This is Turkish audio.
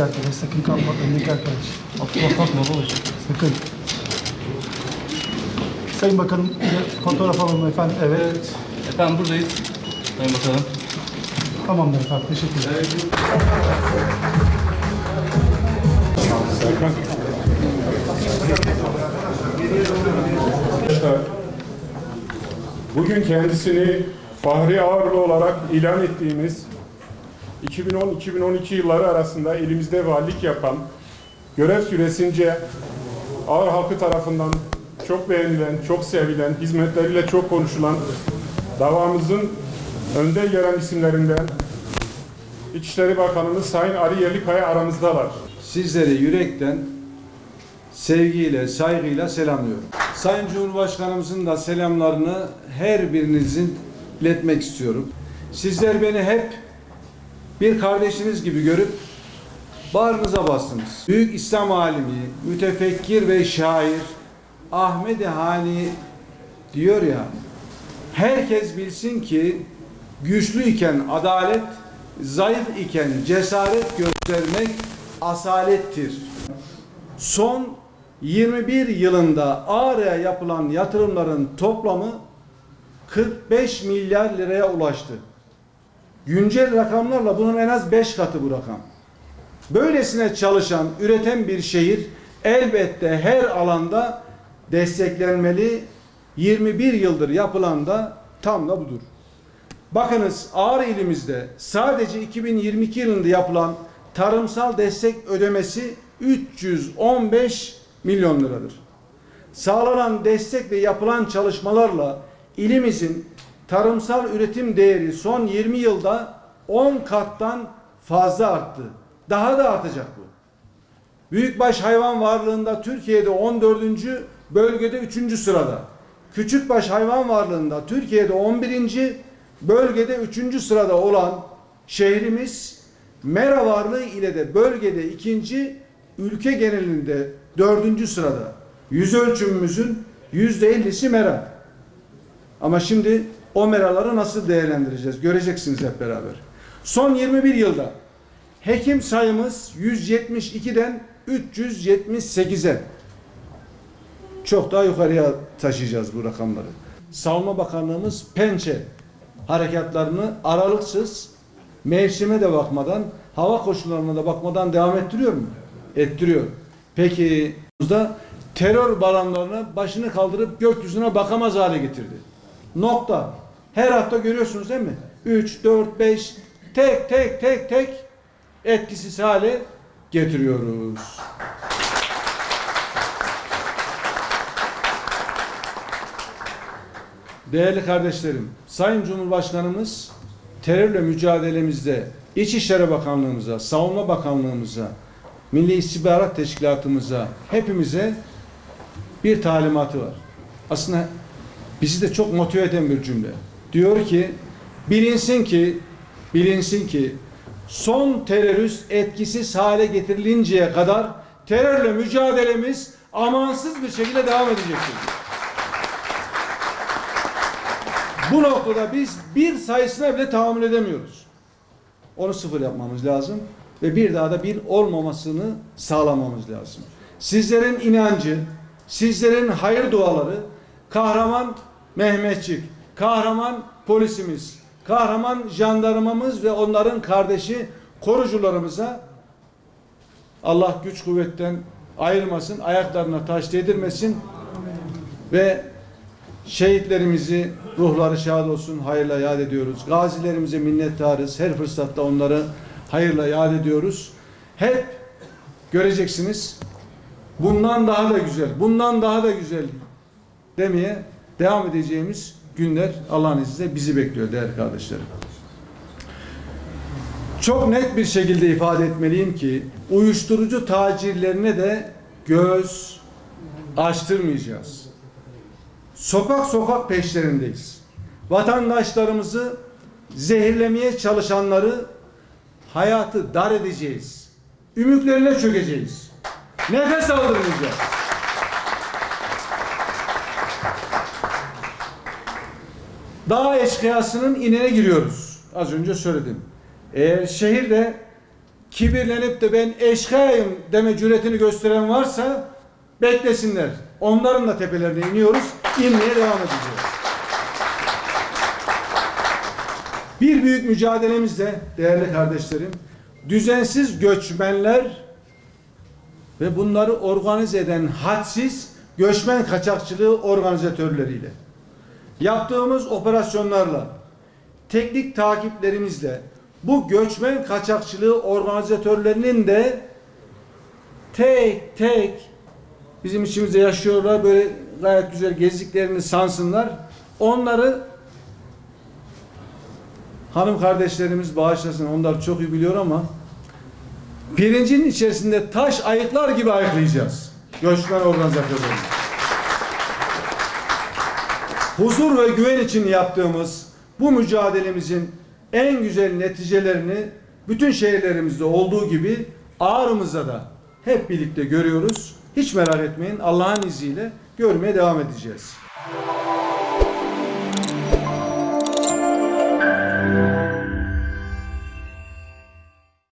öndeki arkadaş. Sakın kalkma. Öndeki arkadaş. Abdullah kalkma babacığım. Sakın. Sayın Bakanım bir de fotoğraf alalım efendim. Evet. Efendim buradayız. Sayın Bakanım. Tamamdır efendim. Teşekkürler. Bugün kendisini Fahri Ağırlı olarak ilan ettiğimiz 2010-2012 yılları arasında elimizde valilik yapan, görev süresince Ağrı halkı tarafından çok beğenilen, çok sevilen, hizmetleriyle çok konuşulan, davamızın önde gelen isimlerinden İçişleri Bakanımız Sayın Ali Yerlikaya aramızdalar. Sizleri yürekten sevgiyle, saygıyla selamlıyorum. Sayın Cumhurbaşkanımızın da selamlarını her birinizin iletmek istiyorum. Sizler beni hep bir kardeşiniz gibi görüp bağrınıza bastınız. Büyük İslam alimi, mütefekkir ve şair Ahmed-i Hani diyor ya, herkes bilsin ki güçlü iken adalet, zayıf iken cesaret göstermek asalettir. Son 21 yılında Ağrı'ya yapılan yatırımların toplamı 45 milyar liraya ulaştı. Güncel rakamlarla bunun en az 5 katı bu rakam. Böylesine çalışan, üreten bir şehir elbette her alanda desteklenmeli. 21 yıldır yapılan da tam da budur. Bakınız Ağrı ilimizde sadece 2022 yılında yapılan tarımsal destek ödemesi 315 milyon liradır. Sağlanan destek ve yapılan çalışmalarla ilimizin tarımsal üretim değeri son 20 yılda 10 kattan fazla arttı. Daha da artacak bu. Büyükbaş hayvan varlığında Türkiye'de 14. bölgede 3. sırada. Küçükbaş hayvan varlığında Türkiye'de 11. bölgede 3. sırada olan şehrimiz mera varlığı ile de bölgede 2. ülke genelinde 4. sırada. Yüz ölçümümüzün %50'si mera. Ama şimdi o meraları nasıl değerlendireceğiz? Göreceksiniz hep beraber. Son 21 yılda hekim sayımız 172'den 378'e. Çok daha yukarıya taşıyacağız bu rakamları. Savunma Bakanlığımız pençe harekatlarını aralıksız, mevsime de bakmadan, hava koşullarına da bakmadan devam ettiriyor mu? Ettiriyor. Peki terör balonlarını başını kaldırıp gökyüzüne bakamaz hale getirdi. Nokta. Her hafta görüyorsunuz değil mi? 3, 4, 5 tek etkisiz hale getiriyoruz. Değerli kardeşlerim, Sayın Cumhurbaşkanımız terörle mücadelemizde İçişleri Bakanlığımıza, Savunma Bakanlığımıza, Milli İstihbarat Teşkilatımıza, hepimize bir talimatı var. Aslında bizi de çok motive eden bir cümle. Diyor ki, bilinsin ki son terörist etkisiz hale getirilinceye kadar terörle mücadelemiz amansız bir şekilde devam edecektir. Bu noktada biz bir sayısına bile tahammül edemiyoruz. Onu sıfır yapmamız lazım ve bir daha da bir olmamasını sağlamamız lazım. Sizlerin inancı, sizlerin hayır duaları, kahraman Mehmetçik, kahraman polisimiz, kahraman jandarmamız ve onların kardeşi korucularımıza Allah güç kuvvetten ayırmasın, ayaklarına taş değdirmesin ve şehitlerimizi ruhları şad olsun, hayırla yad ediyoruz. Gazilerimize minnettarız. Her fırsatta onları hayırla yad ediyoruz. Hep göreceksiniz bundan daha da güzel, bundan daha da güzel demeye devam edeceğimiz günler Allah'ın izniyle bizi bekliyor değerli kardeşlerim. Çok net bir şekilde ifade etmeliyim ki uyuşturucu tacirlerine de göz açtırmayacağız. Sokak sokak peşlerindeyiz. Vatandaşlarımızı zehirlemeye çalışanları hayatı dar edeceğiz. Ümüklerine çökeceğiz. Nefes aldırmayacağız. Dağ eşkıyasının inine giriyoruz. Az önce söyledim. Eğer şehirde kibirlenip de ben eşkıyayım deme cüretini gösteren varsa beklesinler. Onların da tepelerine iniyoruz. İnmeye devam edeceğiz. Bir büyük mücadelemizde değerli kardeşlerim, düzensiz göçmenler ve bunları organize eden hadsiz göçmen kaçakçılığı organizatörleriyle yaptığımız operasyonlarla, teknik takiplerimizle bu göçmen kaçakçılığı organizatörlerinin de tek tek bizim içimizde yaşıyorlar, böyle gayet güzel gezdiklerini sansınlar. Onları hanım kardeşlerimiz bağışlasın, onlar çok iyi biliyor ama pirincin içerisinde taş ayıklar gibi ayıklayacağız göçmen organizatörlerini. Huzur ve güven için yaptığımız bu mücadelemizin en güzel neticelerini bütün şehirlerimizde olduğu gibi Ağrı'mızda da hep birlikte görüyoruz. Hiç merak etmeyin, Allah'ın izniyle görmeye devam edeceğiz.